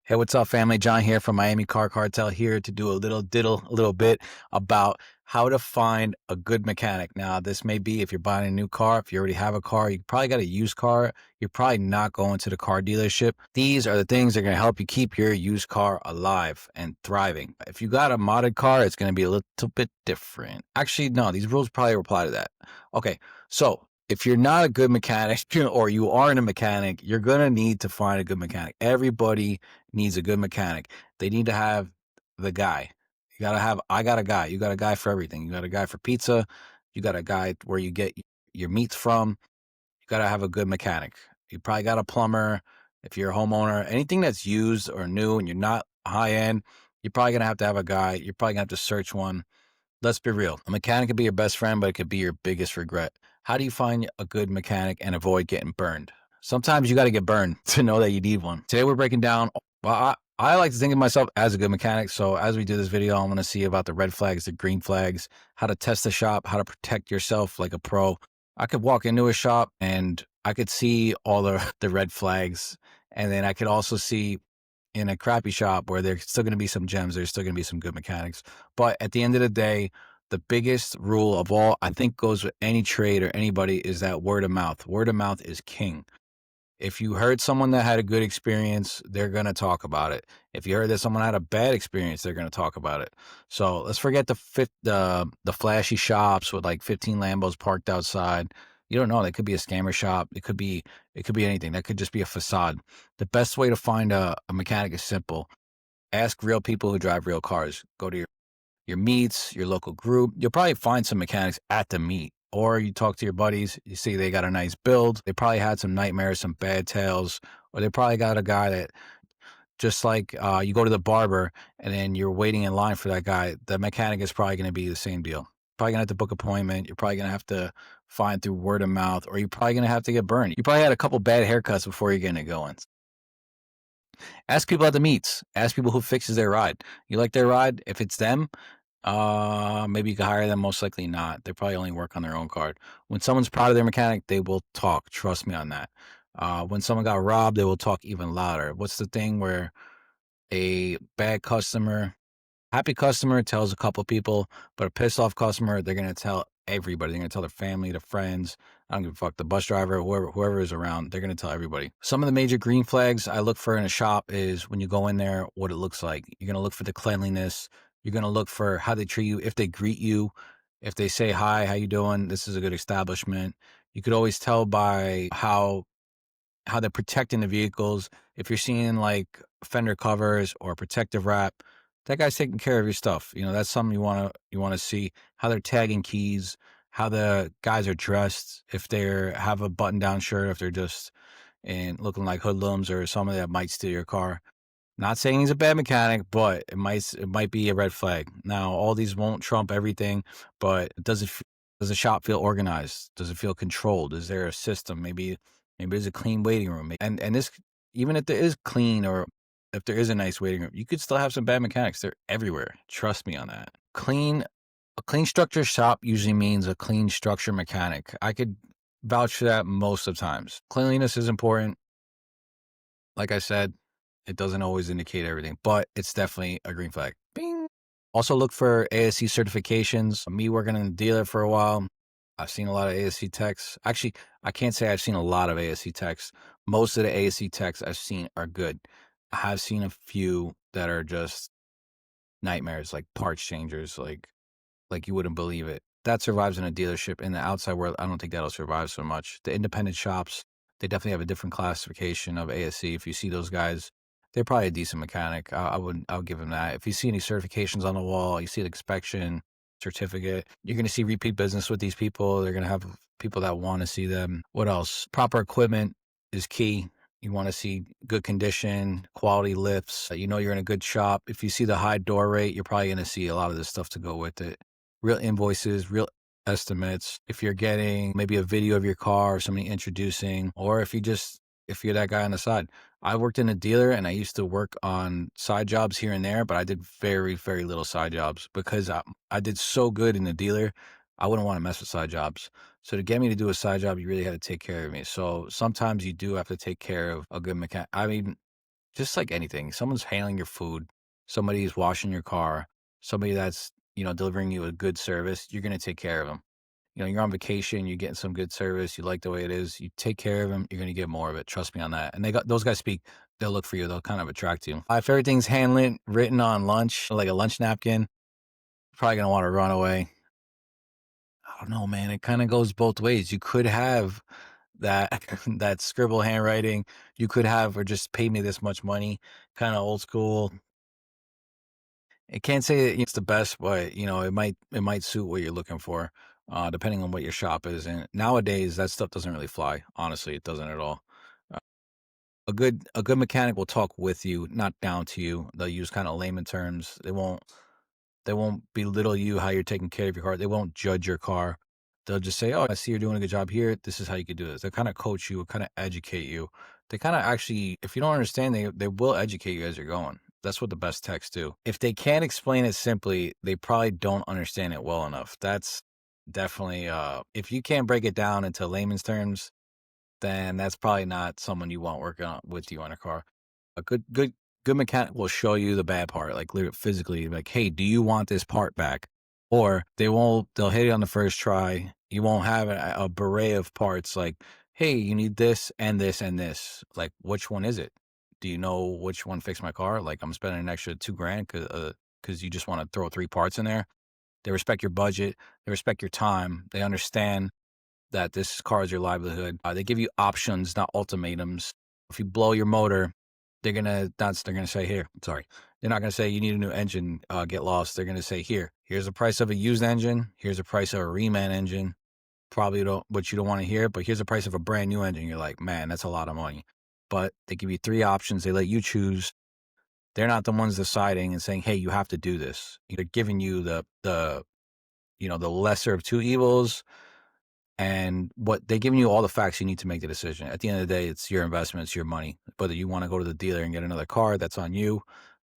Hey, what's up, family? John here from Miami Car Cartel, here to do a little bit about how to find a good mechanic. Now, this may be if you're buying a new car, if you already have a car, you probably got a used car. You're probably not going to the car dealership. These are the things that are going to help you keep your used car alive and thriving. If you got a modded car, it's going to be a little bit different. Actually, no, these rules probably apply to that. Okay, so if you're not a good mechanic or you aren't a mechanic, you're going to need to find a good mechanic. Everybody needs a good mechanic. They need to have the guy. You gotta have, I got a guy. You got a guy for everything. You got a guy for pizza. You got a guy where you get your meats from. You gotta have a good mechanic. You probably got a plumber. If you're a homeowner, anything that's used or new and you're not high end, you're probably gonna have to have a guy. You're probably gonna have to search one. Let's be real. A mechanic could be your best friend, but it could be your biggest regret. How do you find a good mechanic and avoid getting burned? Sometimes you got to get burned to know that you need one. Today we're breaking down, well, I like to think of myself as a good mechanic. So as we do this video, I'm going to see about the red flags, the green flags, how to test the shop, how to protect yourself like a pro. I could walk into a shop and I could see all the red flags. And then I could also see in a crappy shop where there's still going to be some gems, there's still going to be some good mechanics. But at the end of the day, the biggest rule of all, I think, goes with any trade or anybody, is that word of mouth. Word of mouth is king. If you heard someone that had a good experience, they're going to talk about it. If you heard that someone had a bad experience, they're going to talk about it. So let's forget the flashy shops with like 15 Lambos parked outside. You don't know. They could be a scammer shop. It could be anything. That could just be a facade. The best way to find a mechanic is simple. Ask real people who drive real cars. Go to your meets, your local group. You'll probably find some mechanics at the meet. Or you talk to your buddies, you see they got a nice build. They probably had some nightmares, some bad tales, or they probably got a guy that, just like you go to the barber and then you're waiting in line for that guy, the mechanic is probably going to be the same deal. Probably going to have to book an appointment. You're probably going to have to find through word of mouth, or you're probably going to have to get burned. You probably had a couple bad haircuts before you're getting it going. Ask people at the meets. Ask people who fixes their ride. You like their ride? If it's them, maybe you can hire them. Most likely not. They probably only work on their own card. When someone's proud of their mechanic, they will talk. Trust me on that. When someone got robbed, they will talk even louder. What's the thing where a bad customer, happy customer tells a couple people, but a pissed off customer, they're gonna tell everybody. They're gonna tell their family, their friends. I don't give a fuck. The bus driver, whoever is around, they're gonna tell everybody. Some of the major green flags I look for in a shop is when you go in there, what it looks like. You're gonna look for the cleanliness. You're gonna look for how they treat you. If they greet you, if they say hi, how you doing? This is a good establishment. You could always tell by how they're protecting the vehicles. If you're seeing like fender covers or protective wrap, that guy's taking care of your stuff. You know, that's something you wanna see. How they're tagging keys, how the guys are dressed, if they have a button down shirt, if they're just and looking like hoodlums or somebody that might steal your car. Not saying he's a bad mechanic, but it might be a red flag. Now, all these won't trump everything, but does the shop feel organized? Does it feel controlled? Is there a system? Maybe there's a clean waiting room. And this, even if there is clean, or if there is a nice waiting room, you could still have some bad mechanics. They're everywhere. Trust me on that. A clean structure shop usually means a clean structure mechanic. I could vouch for that most of the times. Cleanliness is important. Like I said, it doesn't always indicate everything, but it's definitely a green flag. Bing. Also look for ASC certifications. Me working in the dealer for a while, I've seen a lot of ASC techs. Actually, I can't say I've seen a lot of ASC techs. Most of the ASC techs I've seen are good. I have seen a few that are just nightmares, like parts changers, like you wouldn't believe it. That survives in a dealership. In the outside world, I don't think that'll survive so much. The independent shops, they definitely have a different classification of ASC. If you see those guys, they're probably a decent mechanic. I would give them that. If you see any certifications on the wall, you see the inspection certificate, you're going to see repeat business with these people. They're going to have people that want to see them. What else? Proper equipment is key. You want to see good condition, quality lifts. You know you're in a good shop. If you see the high door rate, you're probably going to see a lot of this stuff to go with it. Real invoices, real estimates. If you're getting maybe a video of your car or somebody introducing, or if you're that guy on the side. I worked in a dealer and I used to work on side jobs here and there, but I did very, very little side jobs because I did so good in the dealer. I wouldn't want to mess with side jobs. So to get me to do a side job, you really had to take care of me. So sometimes you do have to take care of a good mechanic. I mean, just like anything, someone's handling your food, somebody's washing your car, somebody that's, delivering you a good service, you're gonna take care of them. You're on vacation, you're getting some good service, you like the way it is, you take care of them, you're gonna get more of it. Trust me on that. And those guys speak, they'll look for you, they'll kind of attract you. If everything's handling written on lunch, like a lunch napkin, probably gonna want to run away. I don't know, man. It kind of goes both ways. You could have that that scribble handwriting. You could have, or just pay me this much money, kind of old school. I can't say that it's the best, but it might suit what you're looking for, depending on what your shop is. And nowadays, that stuff doesn't really fly. Honestly, it doesn't at all. Uh, a good mechanic will talk with you, not down to you. They'll use kind of layman terms. They won't belittle you how you're taking care of your car. They won't judge your car. They'll just say, "Oh, I see you're doing a good job here. This is how you could do this." They kind of coach you, kind of educate you. They kind of actually, if you don't understand, they will educate you as you're going. That's what the best techs do. If they can't explain it simply, they probably don't understand it well enough. That's definitely if you can't break it down into layman's terms, then that's probably not someone you want working with you on a car. A good mechanic will show you the bad part, like literally physically, like, hey, do you want this part back? Or they'll hit it on the first try. You won't have a beret of parts like, hey, you need this and this and this. Like, which one is it? Do you know which one fixed my car? Like, I'm spending an extra $2,000 because you just want to throw 3 parts in there. They respect your budget. They respect your time. They understand that this car is your livelihood. They give you options, not ultimatums. If you blow your motor, they're gonna say, here, sorry. They're not gonna say you need a new engine, get lost. They're gonna say, here's the price of a used engine, here's the price of a reman engine. Probably don't what you don't want to hear, but here's the price of a brand new engine. You're like, man, that's a lot of money. But they give you 3 options, they let you choose. They're not the ones deciding and saying, hey, you have to do this. They're giving you the lesser of two evils, and what they're giving you all the facts you need to make the decision. At the end of the day, it's your investment, it's your money. Whether you want to go to the dealer and get another car, that's on you.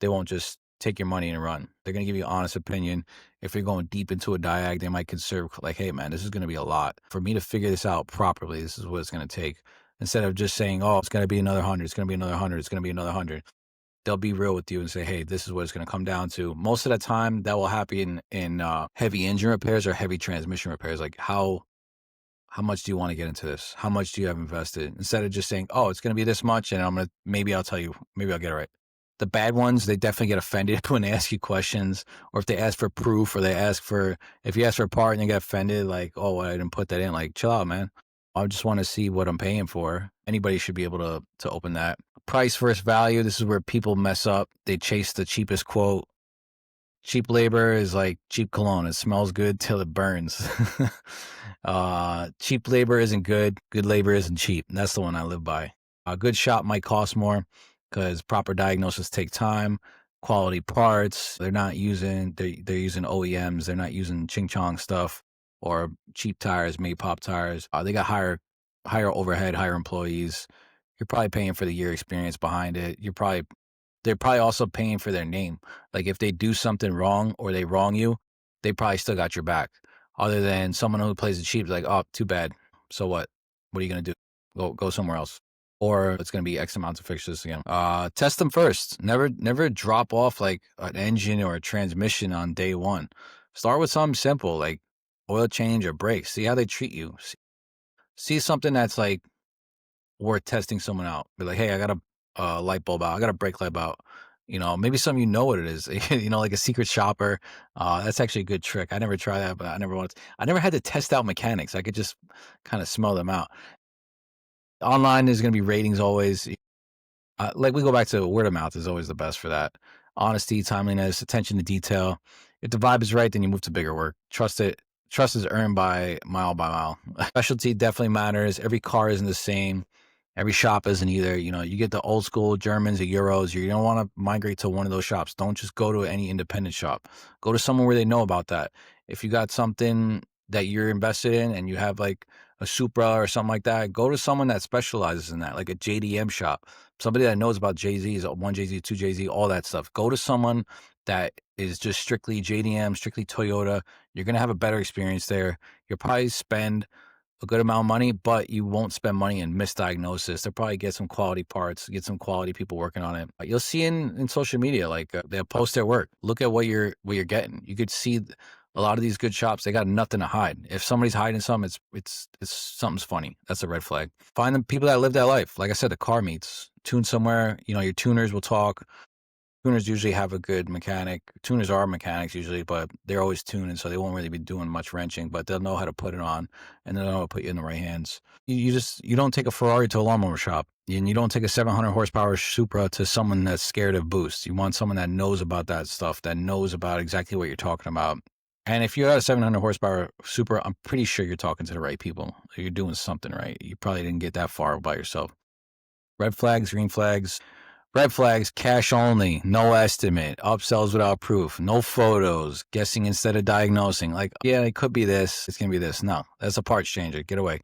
They won't just take your money and run. They're going to give you an honest opinion. If you're going deep into a diag, they might consider like, hey man, this is going to be a lot. For me to figure this out properly, this is what it's going to take. Instead of just saying, oh, it's going to be another 100, it's going to be another 100, it's going to be another 100. They'll be real with you and say, hey, this is what it's going to come down to. Most of the time, that will happen in heavy engine repairs or heavy transmission repairs. Like, how much do you want to get into this? How much do you have invested? Instead of just saying, oh, it's going to be this much, and maybe I'll tell you, maybe I'll get it right. The bad ones, they definitely get offended when they ask you questions, or if they ask for proof, or if you ask for a part and they get offended, like, oh, I didn't put that in. Like, chill out, man. I just want to see what I'm paying for. Anybody should be able to open that. Price versus value. This is where people mess up. They chase the cheapest quote. Cheap labor is like cheap cologne. It smells good till it burns. Cheap labor isn't good. Good labor isn't cheap. That's the one I live by. A good shop might cost more because proper diagnosis take time. Quality parts. They're using OEMs. They're not using ching chong stuff or cheap tires, made pop tires. They got higher overhead, higher employees. You're probably paying for the year experience behind it. They're probably also paying for their name. Like if they do something wrong or they wrong you, they probably still got your back. Other than someone who plays it cheap, like, oh, too bad. So what? What are you gonna do? Go somewhere else. Or it's gonna be X amount to fix this again. Test them first. Never drop off like an engine or a transmission on day one. Start with something simple like oil change or brakes. See how they treat you. See something that's like worth testing someone out. Be like, hey, I got a light bulb out. I got a brake light out. Maybe something what it is. Like a secret shopper. That's actually a good trick. I never tried that, but I never had to test out mechanics. I could just kind of smell them out. Online is going to be ratings always. Like we go back to word of mouth is always the best for that. Honesty, timeliness, attention to detail. If the vibe is right, then you move to bigger work. Trust it. Trust is earned by mile. Specialty definitely matters. Every car isn't the same. Every shop isn't either. You get the old school Germans, the Euros. You don't want to migrate to one of those shops. Don't just go to any independent shop. Go to someone where they know about that. If you got something that you're invested in and you have like a Supra or something like that, go to someone that specializes in that, like a JDM shop. Somebody that knows about JZs, one JZ, two JZ, all that stuff. Go to someone that is just strictly JDM, strictly Toyota. You're going to have a better experience there. You'll probably spend a good amount of money, but you won't spend money in misdiagnosis. They'll probably get some quality parts, get some quality people working on it. You'll see in social media, like they'll post their work. Look at what you're getting. You could see a lot of these good shops. They got nothing to hide. If somebody's hiding something, it's something's funny. That's a red flag. Find the people that live that life. Like I said, the car meets. Tune somewhere. Your tuners will talk. Tuners usually have a good mechanic. Tuners are mechanics usually, but they're always tuning, so they won't really be doing much wrenching, but they'll know how to put it on, and they'll know how to put you in the right hands. You don't take a Ferrari to a lawnmower shop, and you don't take a 700 horsepower Supra to someone that's scared of boost. You want someone that knows about that stuff, that knows about exactly what you're talking about. And if you're at a 700 horsepower Supra, I'm pretty sure you're talking to the right people. You're doing something right. You probably didn't get that far by yourself. Red flags, green flags. Red flags, cash only, no estimate, upsells without proof, no photos, guessing instead of diagnosing. Like, yeah, it could be this, it's going to be this. No, that's a parts changer. Get away.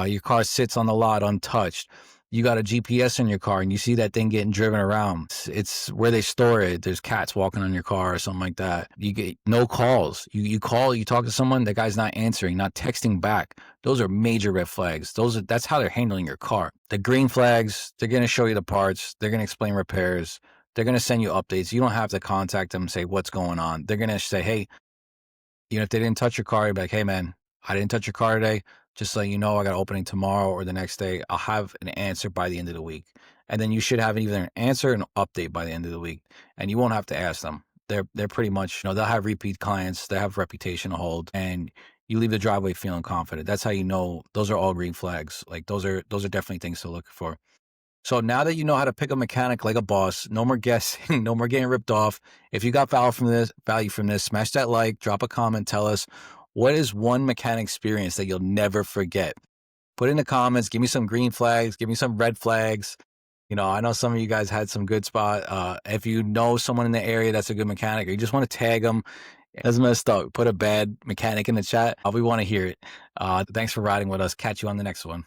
Your car sits on the lot untouched. You got a GPS in your car and you see that thing getting driven around. It's where they store it. There's cats walking on your car or something like that. You get no calls. You call, you talk to someone, the guy's not answering, not texting back. Those are major red flags. That's how they're handling your car. The green flags, they're going to show you the parts. They're going to explain repairs. They're going to send you updates. You don't have to contact them and say what's going on. They're going to say, hey, if they didn't touch your car, you're like, hey, man, I didn't touch your car today. Just so you know, I got an opening tomorrow or the next day. I'll have an answer by the end of the week. And then you should have either an answer or an update by the end of the week. And you won't have to ask them. They're pretty much, they'll have repeat clients. They have reputation to hold. And you leave the driveway feeling confident. That's how you know those are all green flags. Like those are definitely things to look for. So now that you know how to pick a mechanic like a boss, no more guessing, no more getting ripped off. If you got value from this, smash that like, drop a comment, tell us what is one mechanic experience that you'll never forget. Put in the comments, give me some green flags, give me some red flags. I know some of you guys had some good spot. If you know someone in the area that's a good mechanic, or you just want to tag them, that's messed up. Put a bad mechanic in the chat. We want to hear it. Thanks for riding with us. Catch you on the next one.